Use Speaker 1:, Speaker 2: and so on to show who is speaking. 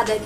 Speaker 1: ½